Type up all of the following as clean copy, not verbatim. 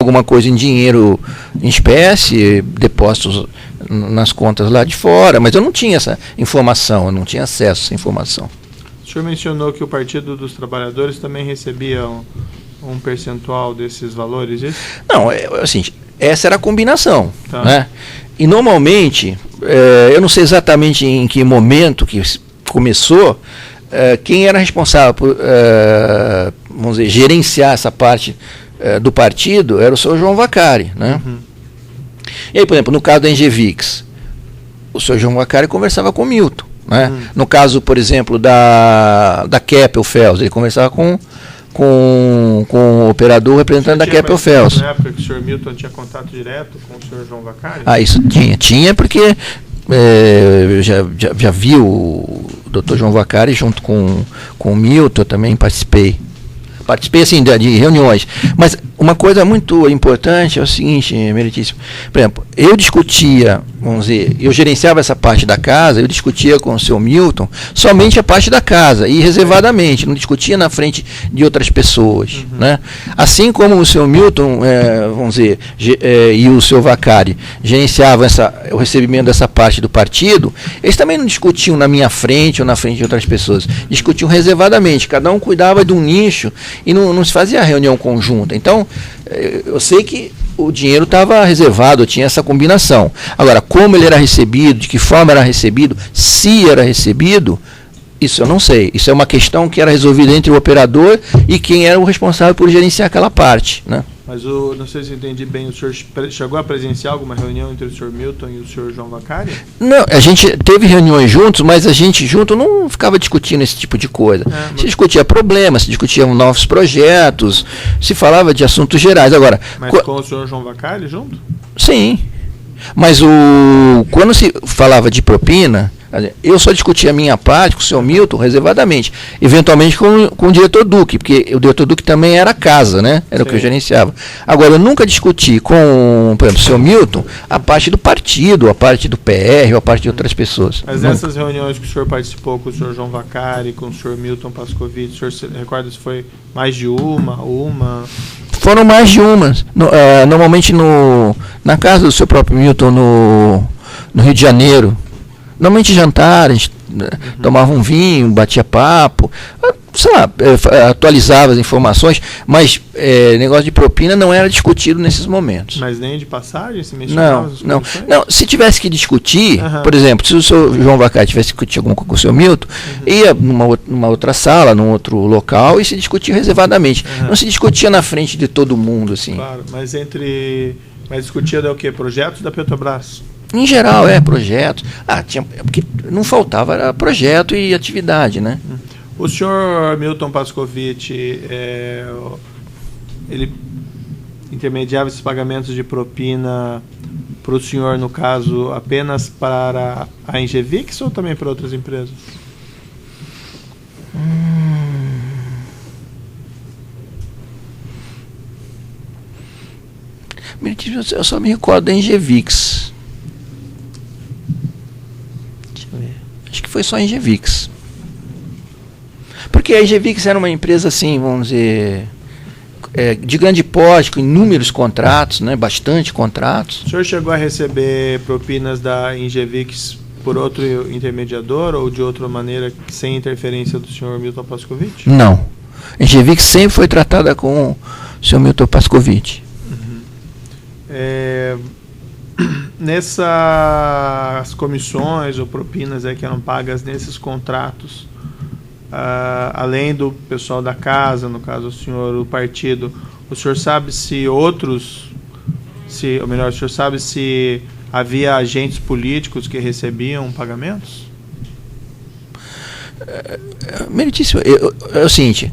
alguma coisa em dinheiro em espécie, depósitos nas contas lá de fora, mas eu não tinha essa informação, eu não tinha acesso a essa informação. O senhor mencionou que o Partido dos Trabalhadores também recebia um percentual desses valores, isso? Não, assim, essa era a combinação, tá, né? E normalmente, eu não sei exatamente em que momento que começou, quem era responsável por, vamos dizer, gerenciar essa parte do partido era o senhor João Vacari, né? Uhum. E aí, por exemplo, no caso da Engevix, o senhor João Vacari conversava com o Milton, né? No caso, por exemplo, da Keppel FELS, ele conversava com o operador representante da Keppel FELS. Na época que o senhor Milton tinha contato direto com o senhor João Vacari? Ah, isso tinha porque eu já vi o Dr. João Vacari junto com o Milton, eu também participei assim de reuniões, mas uma coisa muito importante é o seguinte, meritíssimo, por exemplo, eu discutia, vamos dizer, eu gerenciava essa parte da casa, eu discutia com o seu Milton somente a parte da casa, e reservadamente, não discutia na frente de outras pessoas, né? Assim como o seu Milton, vamos dizer, e o seu Vacari gerenciavam o recebimento dessa parte do partido, eles também não discutiam na minha frente ou na frente de outras pessoas, discutiam reservadamente, cada um cuidava de um nicho e não se fazia reunião conjunta. Então, eu sei que o dinheiro estava reservado, tinha essa combinação. Agora, como ele era recebido, de que forma era recebido, se era recebido, isso eu não sei. Isso é uma questão que era resolvida entre o operador e quem era o responsável por gerenciar aquela parte, né? Mas não sei se eu entendi bem, o senhor chegou a presenciar alguma reunião entre o senhor Milton e o senhor João Vacari? Não, a gente teve reuniões juntos, mas a gente junto não ficava discutindo esse tipo de coisa. Se discutia problemas, se discutiam novos projetos, se falava de assuntos gerais. Agora, mas com o senhor João Vacari junto? Sim, mas quando se falava de propina, eu só discutia a minha parte com o seu Milton reservadamente, eventualmente com o diretor Duque, porque o diretor Duque também era a casa, né? Era Sim. O que eu gerenciava. Agora, eu nunca discuti com, por exemplo, o seu Milton a parte do partido, a parte do PR, ou a parte de outras pessoas. Mas nessas reuniões que o senhor participou com o senhor João Vacari, com o senhor Milton Pascovitch, o senhor se recorda se foi mais de uma? Foram mais de umas. Normalmente na casa do seu próprio Milton, no Rio de Janeiro. Normalmente jantar, a gente tomava um vinho, batia papo, sei lá, atualizava as informações, mas negócio de propina não era discutido nesses momentos. Mas nem de passagem? Se mencionava não. Se tivesse que discutir, por exemplo, se o senhor João Vacari tivesse que discutir alguma coisa com o seu Milton, ia numa outra sala, num outro local e se discutia reservadamente. Não se discutia na frente de todo mundo, assim. Claro, mas discutia o quê? Projetos da Petrobras? Em geral, projetos. Porque não faltava, era projeto e atividade, né? O senhor Milton Pascovitch, ele intermediava esses pagamentos de propina para o senhor, no caso, apenas para a Engevix ou também para outras empresas? Eu só me recordo da Engevix. Acho que foi só a Engevix. Porque a Engevix era uma empresa, assim, vamos dizer, de grande porte, com inúmeros contratos, né, bastante contratos. O senhor chegou a receber propinas da Engevix por outro intermediador ou de outra maneira, sem interferência do senhor Milton Pascovitch? Não. A Engevix sempre foi tratada com o senhor Milton Pascovitch. Nessas comissões ou propinas que eram pagas nesses contratos, além do pessoal da casa, no caso o senhor, o partido, o senhor sabe se o senhor sabe se havia agentes políticos que recebiam pagamentos? Meritíssimo, é o seguinte,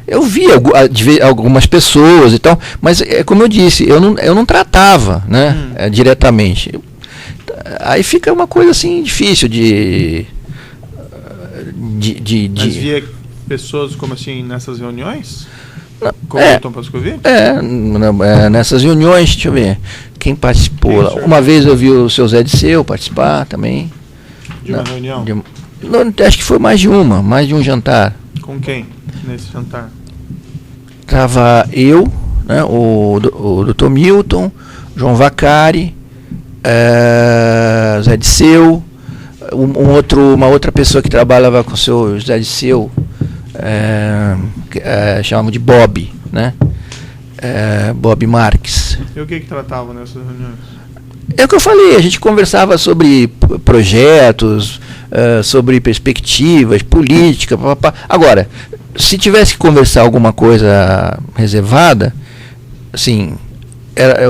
eu vi algumas pessoas e tal, mas como eu disse, eu não tratava, né, diretamente. Aí fica uma coisa assim difícil Mas via pessoas como assim nessas reuniões? Como o Tom Pascovitch? Nessas reuniões, deixa eu ver, quem participou. Uma vez eu vi o seu Zé Disseu participar também. De uma reunião? Acho que foi mais de um jantar. Com quem nesse jantar? estava eu, né, o Dr. Milton, João Vacari, José Disseu, uma outra pessoa que trabalhava com o senhor José Disseu, chamamos de Bob, né? Bob Marques. E o que tratavam nessas reuniões? É o que eu falei, a gente conversava sobre projetos, sobre perspectivas, política, papapá. Agora, se tivesse que conversar alguma coisa reservada, assim,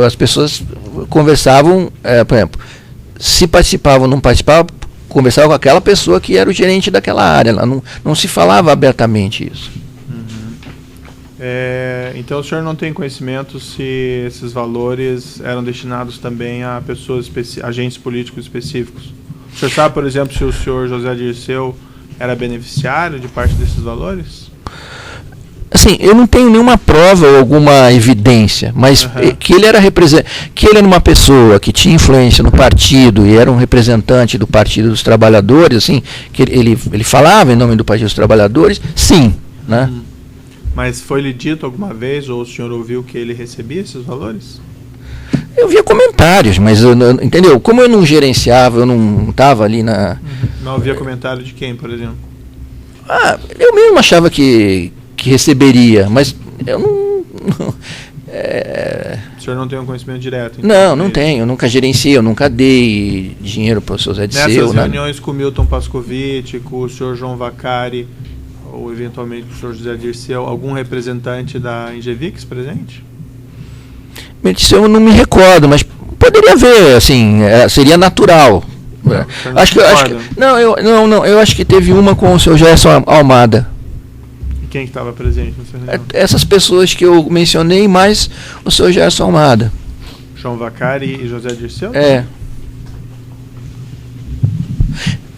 as pessoas conversavam, por exemplo, se participavam ou não participavam, conversavam com aquela pessoa que era o gerente daquela área, não se falava abertamente isso. Então o senhor não tem conhecimento se esses valores eram destinados também a pessoas, agentes políticos específicos? O senhor sabe, por exemplo, se o senhor José Dirceu era beneficiário de parte desses valores? Assim, eu não tenho nenhuma prova ou alguma evidência, mas que ele era uma pessoa que tinha influência no partido e era um representante do Partido dos Trabalhadores, assim, que ele falava em nome do Partido dos Trabalhadores, sim, né? Mas foi-lhe dito alguma vez, ou o senhor ouviu que ele recebia esses valores? Eu via comentários, mas, entendeu? Como eu não gerenciava, eu não estava ali na... Não havia comentário de quem, por exemplo? Eu mesmo achava que receberia, mas eu não... O senhor não tem um conhecimento direto? Então, não tenho, eu nunca gerenciei, eu nunca dei dinheiro para o senhor Zé Disseu. Nessas reuniões com o Milton Pascovitch, com o senhor João Vacari, ou eventualmente com o senhor José Dirceu, algum representante da Ingevix presente? Eu não me recordo, mas poderia haver, assim, seria natural. Eu acho que teve uma com o senhor Gerson Almada. E quem estava presente nessa reunião? Essas pessoas que eu mencionei, mais o senhor Gerson Almada. João Vacari e José Dirceu?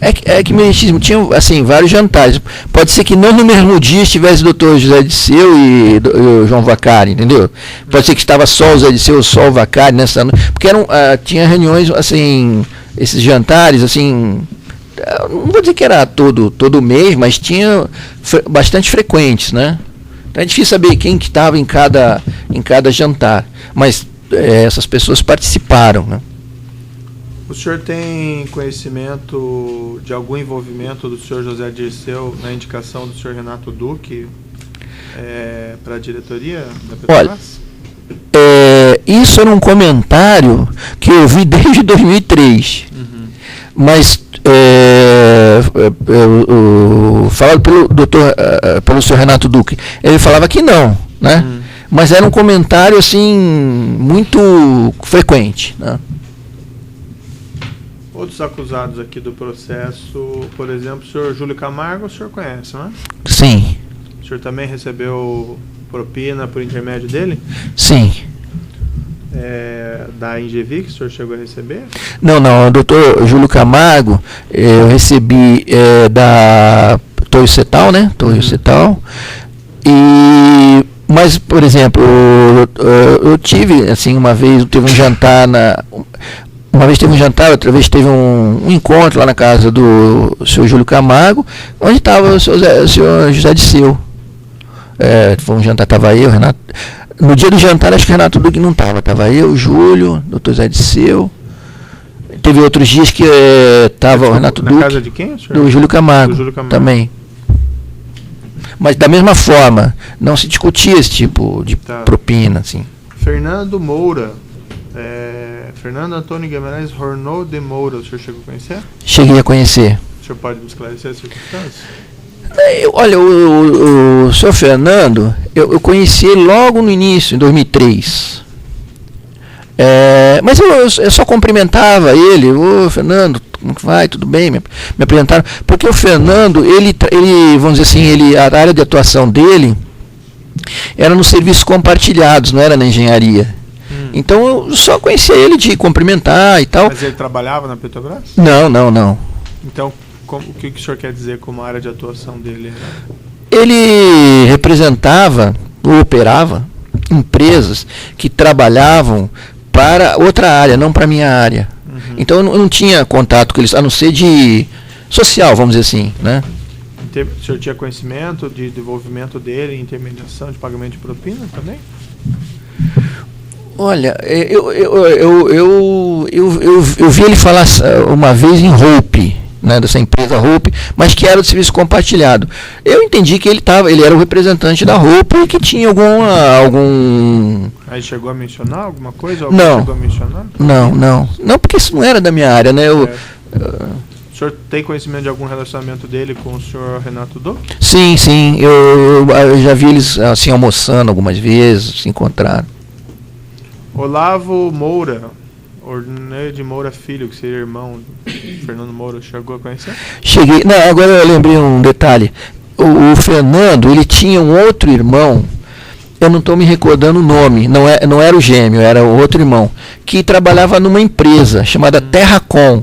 É que tinha, assim, vários jantares. Pode ser que não no mesmo dia estivesse o doutor José Disseu e o João Vacari, entendeu? Pode ser que estava só o José Disseu, só o Vacari nessa noite. Porque tinha reuniões, assim, esses jantares, assim, não vou dizer que era todo mês, mas tinha bastante frequentes, né? Então é difícil saber quem que estava em cada jantar. Mas essas pessoas participaram, né? O senhor tem conhecimento de algum envolvimento do senhor José Dirceu na indicação do senhor Renato Duque para a diretoria da Petrobras? Olha, isso era um comentário que eu vi desde 2003. Mas falado pelo senhor Renato Duque, ele falava que não, né? Mas era um comentário assim muito frequente, né? Outros acusados aqui do processo, por exemplo, o senhor Júlio Camargo, o senhor conhece, não é? Sim. O senhor também recebeu propina por intermédio dele? Sim. Da Ingevix, o senhor chegou a receber? Não, o doutor Júlio Camargo, eu recebi da Torre Cetal, né? Torre Cetal. Mas, por exemplo, eu tive, assim, uma vez, teve um jantar Uma vez teve um jantar, outra vez teve um encontro lá na casa do senhor Júlio Camargo, onde estava o senhor José Disseu. Foi um jantar, estava eu, Renato. No dia do jantar, acho que o Renato Duque não estava. Estava eu, o Júlio, o doutor José Disseu. Teve outros dias que estava o Renato Duque. Na casa de quem, senhor? Do Júlio Camargo, também. Mas da mesma forma, não se discutia esse tipo de propina, assim. Fernando Moura. Fernando Antônio Guimarães Hornot de Moura, o senhor chegou a conhecer? Cheguei a conhecer. O senhor pode me esclarecer as circunstâncias? Olha, o senhor Fernando, eu conheci ele logo no início, em 2003. Mas eu só cumprimentava ele. Ô, Fernando, como que vai? Tudo bem? Me apresentaram. Porque o Fernando, ele vamos dizer assim, a área de atuação dele era nos serviços compartilhados, não era na engenharia. Então eu só conhecia ele de cumprimentar e tal. Mas ele trabalhava na Petrobras? Não. Então, o que o senhor quer dizer como área de atuação dele? Ele representava ou operava empresas que trabalhavam para outra área, não para a minha área. Então eu não tinha contato com eles, a não ser de social, vamos dizer assim, né? O senhor tinha conhecimento de desenvolvimento dele, intermediação de pagamento de propina também? Olha, eu vi ele falar uma vez em Hope, né, dessa empresa Hope, mas que era do serviço compartilhado. Eu entendi que ele era o representante da Hope e que tinha algum... Aí chegou a mencionar alguma coisa? Não. Chegou a mencionar? Não, porque isso não era da minha área, né? O senhor tem conhecimento de algum relacionamento dele com o senhor Renato Dô? Sim, eu já vi eles assim almoçando algumas vezes, se encontraram. Olavo Moura, Orneio de Moura Filho, que seria irmão do Fernando Moura, chegou a conhecer? Cheguei. Não, agora eu lembrei um detalhe. O Fernando, ele tinha um outro irmão, eu não estou me recordando o nome, não era o gêmeo, era o outro irmão, que trabalhava numa empresa chamada Terracom.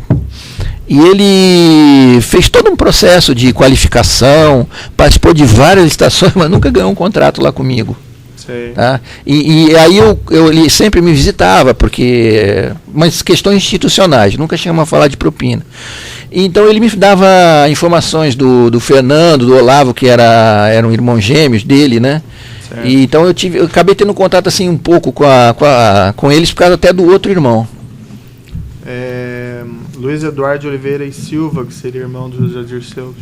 E ele fez todo um processo de qualificação, participou de várias licitações, mas nunca ganhou um contrato lá comigo. Tá? E aí ele sempre me visitava, mas questões institucionais, nunca chegamos a falar de propina. Então ele me dava informações do Fernando, do Olavo, que eram irmãos gêmeos dele, né? E então eu acabei tendo contato assim um pouco com eles por causa até do outro irmão. Luiz Eduardo Oliveira e Silva, que seria irmão do José Dirceu.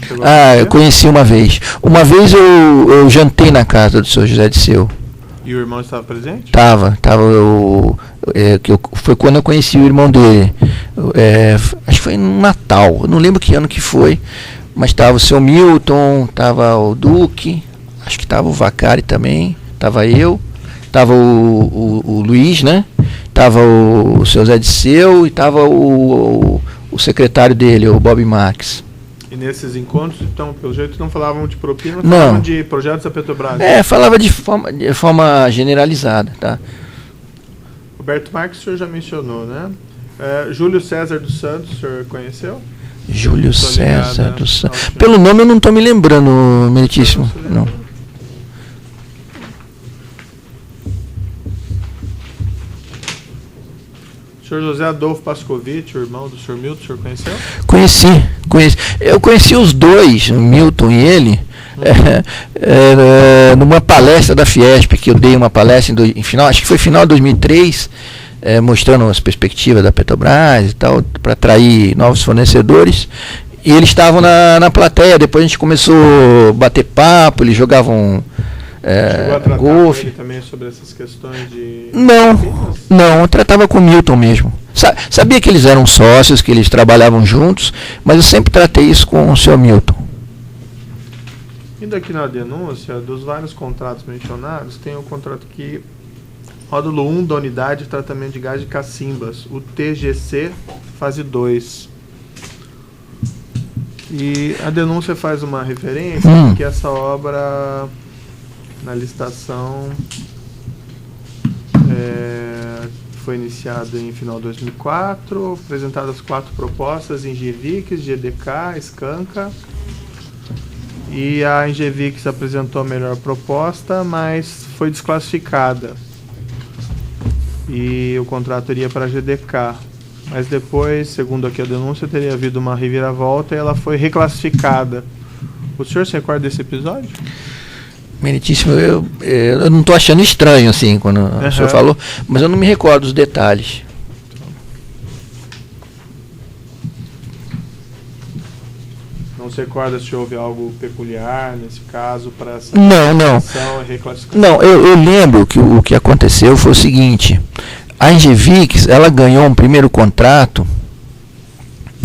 Eu conheci uma vez. Uma vez eu jantei na casa do seu José Dirceu. E o irmão estava presente? Tava. Foi quando eu conheci o irmão dele. Acho que foi no Natal. Eu não lembro que ano que foi. Mas estava o seu Milton, estava o Duque, acho que estava o Vacari também, estava eu, estava o Luiz, né? Estava o seu Zé Disseu e estava o secretário dele, o Bob Marques. E nesses encontros, então, pelo jeito, não falavam de propina, falavam de projetos da Petrobras? Falava de forma generalizada, tá? Roberto Marques, o senhor já mencionou, né? Júlio César dos Santos, o senhor conheceu? Júlio César dos Santos. Pelo nome eu não estou me lembrando, meritíssimo. Não. O senhor José Adolfo Pascovitch, o irmão do senhor Milton, o senhor conheceu? Conheci. Eu conheci os dois, o Milton e ele, numa palestra da Fiesp, que eu dei uma palestra em final, acho que foi final de 2003, mostrando as perspectivas da Petrobras e tal, para atrair novos fornecedores. E eles estavam na plateia, depois a gente começou a bater papo, eles jogavam chegou a tratar golfe. Com ele também sobre essas questões de... Não, eu tratava com o Milton mesmo. Sabia que eles eram sócios, que eles trabalhavam juntos, mas eu sempre tratei isso com o senhor Milton. Indo aqui na denúncia, dos vários contratos mencionados, tem o contrato que módulo 1 da unidade de tratamento de gás de Cacimbas, o TGC fase 2. E a denúncia faz uma referência que essa obra, na licitação, foi iniciada em final de 2004, apresentadas 4 propostas, Engevix, GDK, Skanka, e a Engevix apresentou a melhor proposta, mas foi desclassificada. E o contrato iria para a GDK. Mas depois, segundo aqui a denúncia, teria havido uma reviravolta e ela foi reclassificada. O senhor se recorda desse episódio? Meritíssimo, eu não estou achando estranho assim quando o senhor falou, mas eu não me recordo dos detalhes. Não se recorda se houve algo peculiar nesse caso para essa reclassificação? Não, eu lembro que o que aconteceu foi o seguinte: a Engevix, ela ganhou um primeiro contrato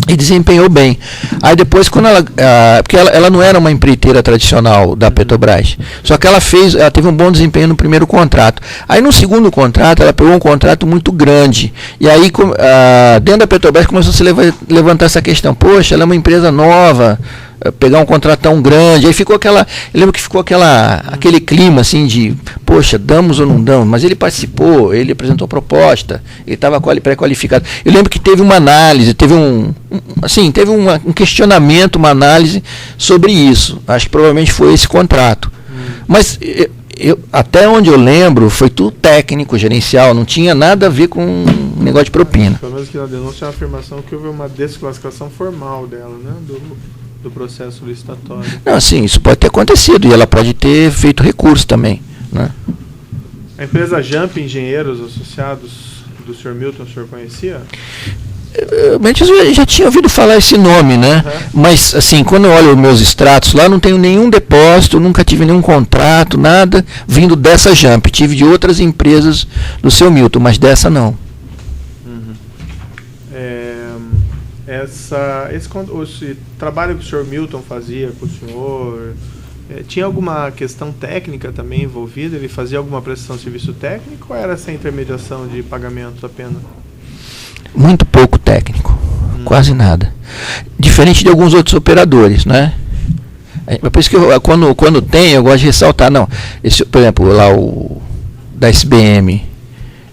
e desempenhou bem. Aí depois, quando porque ela não era uma empreiteira tradicional da Petrobras, só que ela teve um bom desempenho no primeiro contrato. Aí no segundo contrato, ela pegou um contrato muito grande. E aí, dentro da Petrobras, começou a se levantar essa questão: poxa, ela é uma empresa nova, pegar um contrato tão grande. Aí ficou eu lembro que ficou aquele clima assim de, poxa, damos ou não damos? Mas ele participou, ele apresentou proposta, ele estava pré-qualificado. Eu lembro que teve uma análise, teve um questionamento, uma análise sobre isso. Acho que provavelmente foi esse contrato. Mas até onde eu lembro, foi tudo técnico, gerencial, não tinha nada a ver com um negócio de propina. Pelo menos que na denúncia é uma afirmação que houve uma desclassificação formal dela, né? Do do processo licitatório. Não, sim, isso pode ter acontecido e ela pode ter feito recurso também, né? A empresa Jump Engenheiros Associados do Sr. Milton, o senhor conhecia? Eu já tinha ouvido falar esse nome, né? Uhum. Mas, assim, quando eu olho os meus extratos lá, não tenho nenhum depósito, nunca tive nenhum contrato, nada vindo dessa Jump. Tive de outras empresas do seu Milton, mas dessa não. Uhum. Esse trabalho que o senhor Milton fazia com o senhor, tinha alguma questão técnica também envolvida? Ele fazia alguma prestação de serviço técnico ou era sem intermediação de pagamentos apenas? Muito pouco técnico, quase nada. Diferente de alguns outros operadores, né? É por isso que quando tem, eu gosto de ressaltar, não. Por exemplo, lá o da SBM,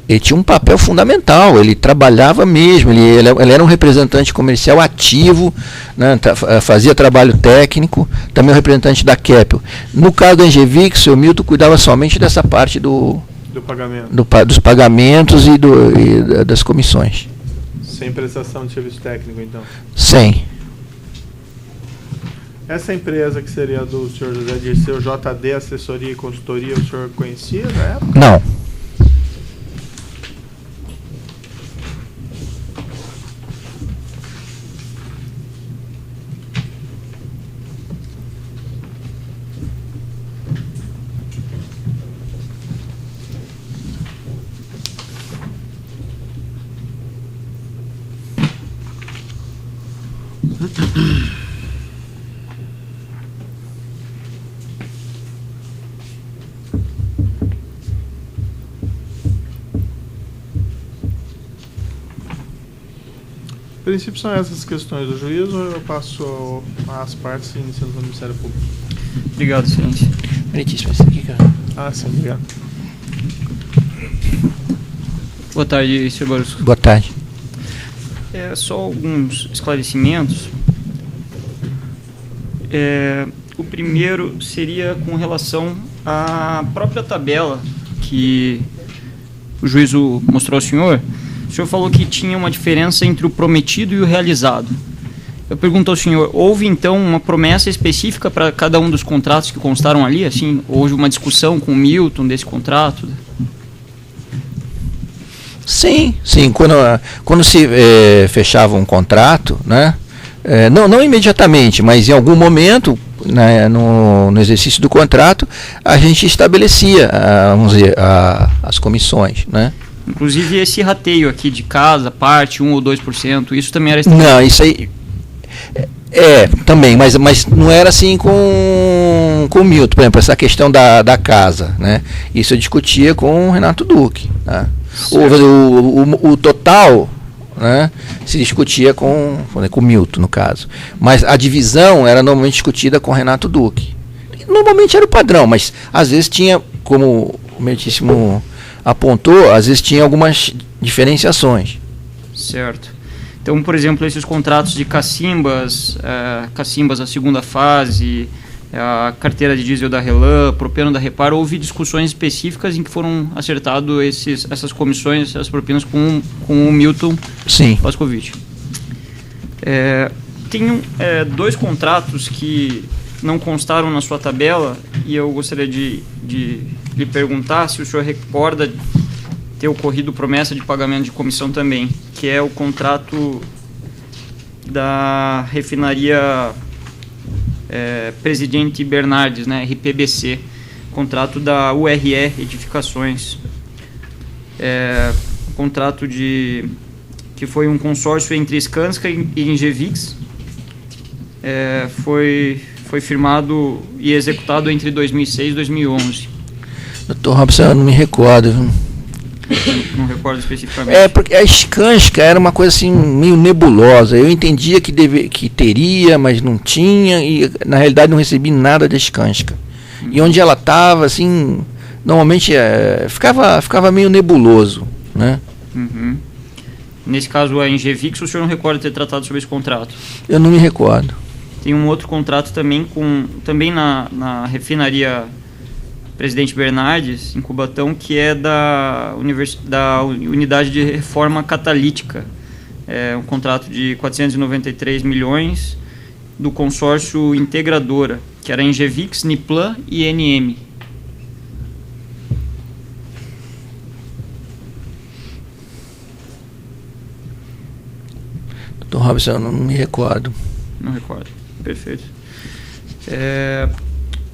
ele tinha um papel fundamental, ele trabalhava mesmo, ele era um representante comercial ativo, né, fazia trabalho técnico, também um representante da Keppel. No caso da Engevix, o seu Milton cuidava somente dessa parte do pagamento. Dos pagamentos e das comissões. Sem prestação de serviço técnico, então? Sem. Essa empresa que seria do senhor José Dirceu, JD Assessoria e Consultoria, o senhor conhecia na época? Não. A princípio são essas questões do juízo, eu passo às partes iniciando no Ministério Público. Obrigado, excelência. Meritíssimo, esse aqui, cara. Sim, obrigado. Boa tarde, Sr. Borusco. Boa tarde. Só alguns esclarecimentos. O primeiro seria com relação à própria tabela que o juízo mostrou ao senhor. O senhor falou que tinha uma diferença entre o prometido e o realizado. Eu pergunto ao senhor, houve então uma promessa específica para cada um dos contratos que constaram ali? Assim, houve uma discussão com o Milton desse contrato? Sim. Quando se fechava um contrato, né? Não imediatamente, mas em algum momento, né, no exercício do contrato, a gente estabelecia, vamos dizer, as comissões, né? Inclusive esse rateio aqui de casa, parte, 1 ou 2%, isso também era... Não, isso aí... também, mas não era assim com o Milton, por exemplo, essa questão da casa, né? Isso eu discutia com o Renato Duque, né? O total, né, se discutia com o Milton, no caso. Mas a divisão era normalmente discutida com o Renato Duque. Normalmente era o padrão, mas às vezes tinha, como o meritíssimo apontou, às vezes tinha algumas diferenciações. Certo. Então, por exemplo, esses contratos de cacimbas, a segunda fase, a carteira de diesel da Relan, propeno da Repar, houve discussões específicas em que foram acertadas essas comissões, essas propinas com o Milton Pascovitch. Tem dois contratos que não constaram na sua tabela e eu gostaria de lhe perguntar se o senhor recorda ter ocorrido promessa de pagamento de comissão também, que é o contrato da refinaria Presidente Bernardes, né, RPBC, contrato da URE Edificações, contrato que foi um consórcio entre Skanska e Engevix, foi firmado e executado entre 2006 e 2011. Doutor Robson, eu não me recordo. Não recordo especificamente. Porque a Skanska era uma coisa assim meio nebulosa. Eu entendia que teria, mas não tinha, e na realidade não recebi nada da Skanska. E onde ela estava, assim, normalmente ficava meio nebuloso, né? Uhum. Nesse caso, a Engevix, o senhor não recorda ter tratado sobre esse contrato? Eu não me recordo. Tem um outro contrato também na refinaria Presidente Bernardes, em Cubatão, que é da Unidade de Reforma Catalítica. É um contrato de 493 milhões do consórcio Integradora, que era Engevix, Niplan e NM. Dr. Robson, eu não me recordo. Não recordo. Perfeito.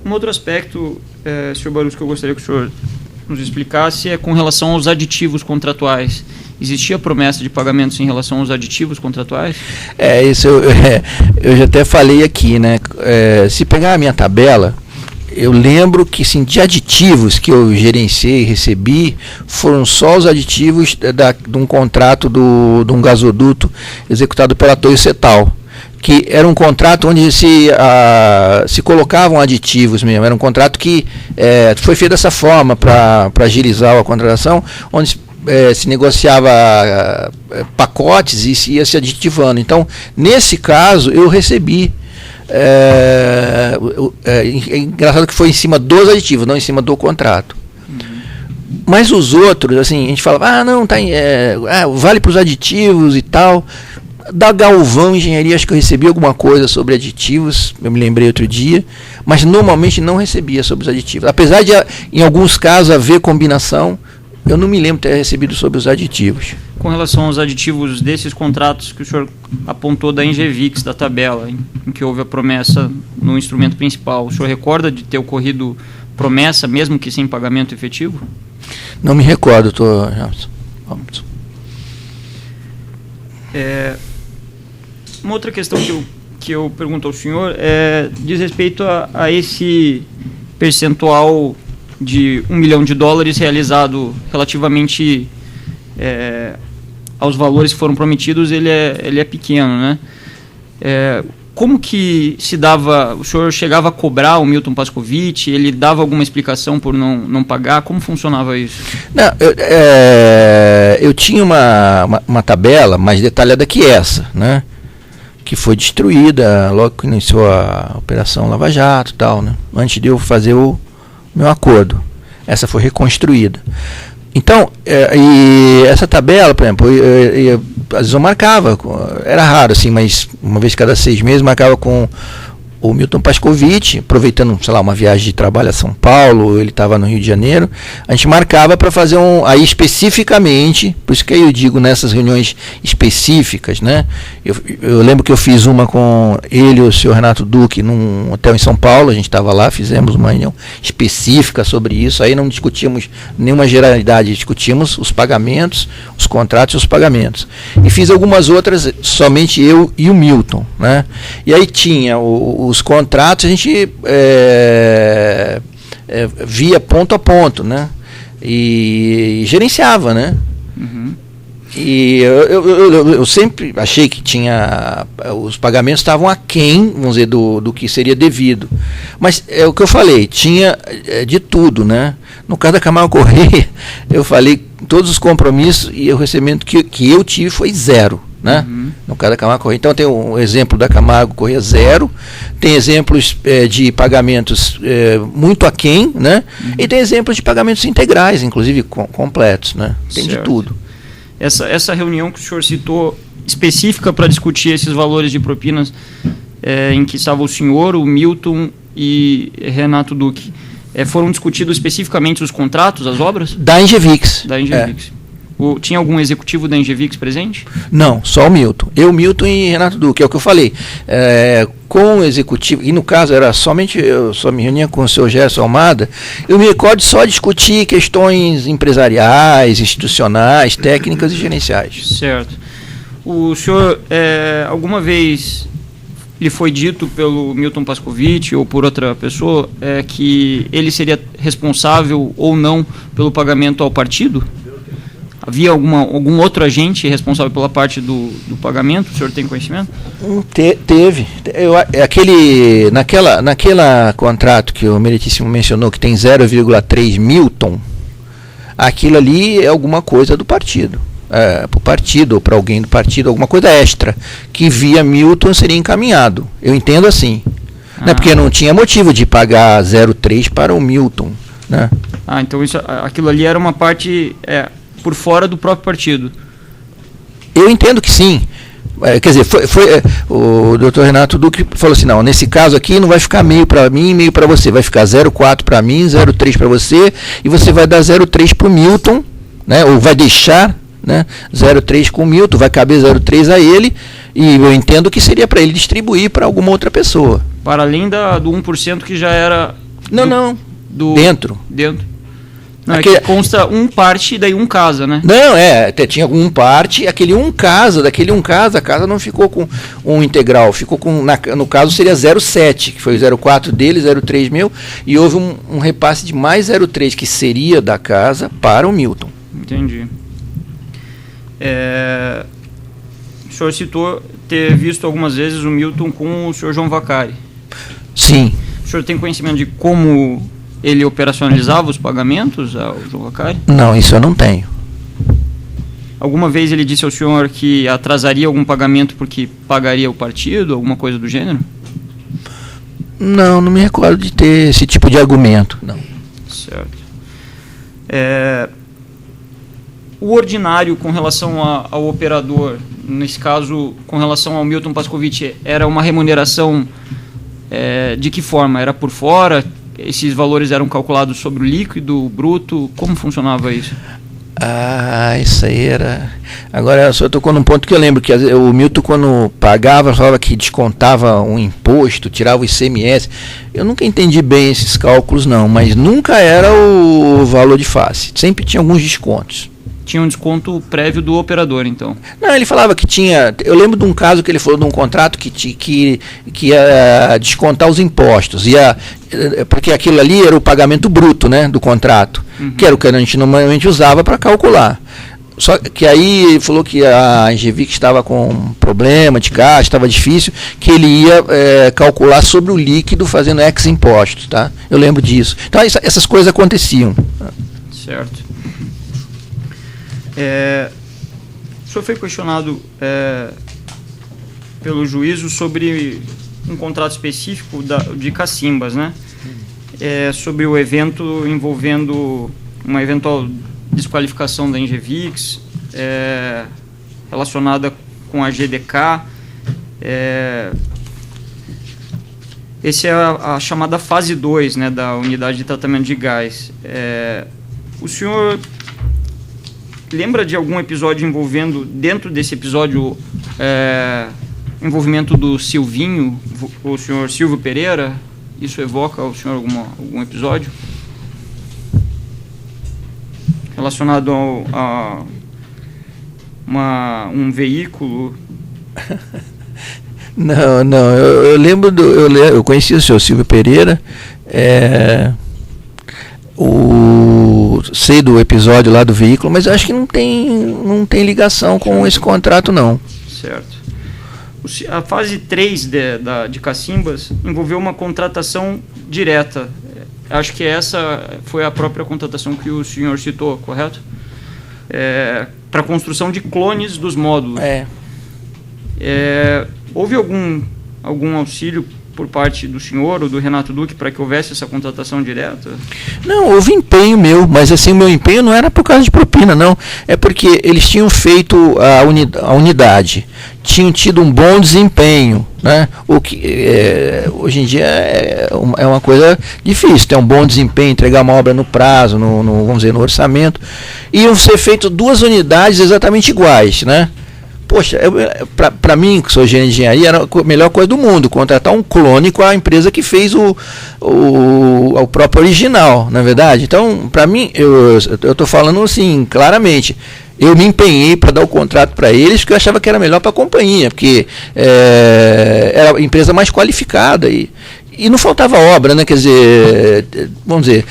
Um outro aspecto, Sr. Barus, que eu gostaria que o senhor nos explicasse é com relação aos aditivos contratuais. Existia promessa de pagamentos em relação aos aditivos contratuais? Isso eu já até falei aqui, né? Se pegar a minha tabela, eu lembro que sim, de aditivos que eu gerenciei e recebi, foram só os aditivos de um contrato de um gasoduto executado pela Toyo Setal, que era um contrato onde se colocavam aditivos mesmo. Era um contrato que foi feito dessa forma para agilizar a contratação, onde se negociava pacotes e se ia se aditivando. Então, nesse caso, eu recebi. É engraçado que foi em cima dos aditivos, não em cima do contrato. Mas os outros, assim, a gente falava, não, vale para os aditivos e tal. Da Galvão Engenharia, acho que eu recebi alguma coisa sobre aditivos, eu me lembrei outro dia, mas normalmente não recebia sobre os aditivos. Apesar de, em alguns casos, haver combinação, eu não me lembro de ter recebido sobre os aditivos. Com relação aos aditivos desses contratos que o senhor apontou da Engevix, da tabela, em que houve a promessa no instrumento principal, o senhor recorda de ter ocorrido promessa, mesmo que sem pagamento efetivo? Não me recordo, doutor Robson. Uma outra questão que eu pergunto ao senhor diz respeito a esse percentual de $1 milhão realizado relativamente aos valores que foram prometidos. Ele é pequeno, né? Como que se dava, o senhor chegava a cobrar o Milton Pascovitch, ele dava alguma explicação por não pagar? Como funcionava isso? Não, eu tinha uma tabela mais detalhada que essa, né? Que foi destruída logo que iniciou a Operação Lava Jato e tal, né? Antes de eu fazer o meu acordo. Essa foi reconstruída. Então, e essa tabela, por exemplo, às vezes eu marcava, era raro assim, mas uma vez cada 6 meses marcava com o Milton Pascovitch, aproveitando, sei lá, uma viagem de trabalho a São Paulo, ele estava no Rio de Janeiro, a gente marcava para fazer aí especificamente, por isso que eu digo nessas reuniões específicas, né? Eu lembro que eu fiz uma com ele e o senhor Renato Duque num hotel em São Paulo, a gente estava lá, fizemos uma reunião específica sobre isso, aí não discutimos nenhuma generalidade, discutimos os pagamentos, os contratos e os pagamentos. E fiz algumas outras, somente eu e o Milton, né? E aí tinha os contratos, a gente via ponto a ponto, né? E gerenciava, né? Uhum. E eu sempre achei que os pagamentos estavam aquém, vamos dizer, do que seria devido. Mas é o que eu falei, tinha de tudo, né? No caso da Camargo Correia, eu falei todos os compromissos e o recebimento que eu tive foi 0. Né? Uhum. No caso da Camargo Correia. Então tem um exemplo da Camargo Correia 0, tem exemplos de pagamentos muito aquém, né? Uhum. E tem exemplos de pagamentos integrais, inclusive completos, né? Tem certo. De tudo. Essa reunião que o senhor citou, específica para discutir esses valores de propinas, em que estava o senhor, o Milton e Renato Duque, foram discutidos especificamente os contratos, as obras? Da Engevix. Da Engevix. Tinha algum executivo da Engevix presente? Não, só o Milton. Eu, Milton e Renato Duque, é o que eu falei. Com o executivo, e no caso era somente, eu só me reunia com o senhor Gerson Almada, eu me recordo só discutir questões empresariais, institucionais, técnicas e gerenciais. Certo. O senhor, alguma vez lhe foi dito pelo Milton Pascovitch ou por outra pessoa que ele seria responsável ou não pelo pagamento ao partido? Havia algum outro agente responsável pela parte do pagamento? O senhor tem conhecimento? Teve. Naquela contrato que o Meritíssimo mencionou, que tem 0,3 Milton, aquilo ali é alguma coisa do partido. Para o partido ou para alguém do partido, alguma coisa extra, que via Milton seria encaminhado. Eu entendo assim. Né? Porque não tinha motivo de pagar 0,3 para o Milton. Né? Então aquilo ali era uma parte... por fora do próprio partido. Eu entendo que sim, Quer dizer, o doutor Renato Duque falou assim, não, nesse caso aqui não vai ficar meio para mim e meio para você, vai ficar 0,4 para mim, 0,3 para você, e você vai dar 0,3 para o Milton, né, ou vai deixar, né, 0,3 com o Milton, vai caber 0,3 a ele, e eu entendo que seria para ele distribuir para alguma outra pessoa. Para além do 1% que já era... Não. Dentro. Não, aquele... é que consta um parte e daí um casa, né? Não, até tinha um parte, aquele um casa, daquele um casa, a casa não ficou com um integral, ficou com, no caso seria 0,7, que foi o 0,4 dele, 0,3 meu, e houve um repasse de mais 0,3, que seria da casa, para o Milton. Entendi. O senhor citou ter visto algumas vezes o Milton com o senhor João Vacari. Sim. O senhor tem conhecimento de como ele operacionalizava os pagamentos ao João Vacari? Não, isso eu não tenho. Alguma vez ele disse ao senhor que atrasaria algum pagamento porque pagaria o partido, alguma coisa do gênero? Não me recordo de ter esse tipo de argumento, não. Certo. O ordinário com relação ao operador, nesse caso, com relação ao Milton Pascovitch, era uma remuneração de que forma? Era por fora? Esses valores eram calculados sobre o líquido, o bruto? Como funcionava isso? Isso aí era... Agora, só tocou num ponto que eu lembro, que o Milton, quando pagava, falava que descontava um imposto, tirava o ICMS. Eu nunca entendi bem esses cálculos, não, mas nunca era o valor de face. Sempre tinha alguns descontos. Tinha um desconto prévio do operador, então? Não, ele falava que tinha... Eu lembro de um caso que ele falou de um contrato que ia descontar os impostos. Porque aquilo ali era o pagamento bruto, né, do contrato, que era o que a gente normalmente usava para calcular. Só que aí ele falou que a Engevix estava com problema de caixa, estava difícil, que ele ia calcular sobre o líquido fazendo ex-impostos, tá? Eu lembro disso. Então essas coisas aconteciam. Certo. O senhor foi questionado pelo juízo sobre um contrato específico de Cacimbas, né? Sobre o evento envolvendo uma eventual desqualificação da Engevix, relacionada com a GDK. Essa é a chamada fase 2, né, da unidade de tratamento de gás. O senhor lembra de algum episódio envolvendo, dentro desse episódio, envolvimento do Silvinho, o senhor Silvio Pereira? Isso evoca ao senhor algum episódio relacionado a um veículo? Não, eu lembro eu conheci o senhor Silvio Pereira, sei do episódio lá do veículo, mas eu acho que não tem ligação com esse contrato, não. Certo. A fase 3 de Cacimbas envolveu uma contratação direta. Acho que essa foi a própria contratação que o senhor citou, correto? Para a construção de clones dos módulos. Houve algum auxílio por parte do senhor ou do Renato Duque para que houvesse essa contratação direta? Não, houve empenho meu, mas assim, o meu empenho não era por causa de propina, não. É porque eles tinham feito a unidade, tinham tido um bom desempenho, né? O que hoje em dia é uma coisa difícil, ter um bom desempenho, entregar uma obra no prazo, vamos dizer, no orçamento. Iam ser feitas 2 unidades exatamente iguais, né? Poxa, para mim, que sou gerente de engenharia, era a melhor coisa do mundo, contratar um clone com a empresa que fez o próprio original, na verdade. Então, para mim, eu estou falando assim, claramente, eu me empenhei para dar o contrato para eles, porque eu achava que era melhor para a companhia, porque era a empresa mais qualificada e não faltava obra, né? Quer dizer, vamos dizer,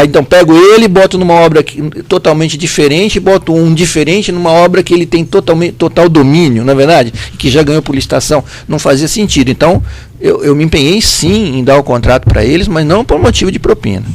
então pego ele, boto numa obra totalmente diferente, boto um diferente numa obra que ele tem total domínio, na verdade, que já ganhou por licitação, não fazia sentido. Então, eu me empenhei sim em dar o contrato para eles, mas não por motivo de propina.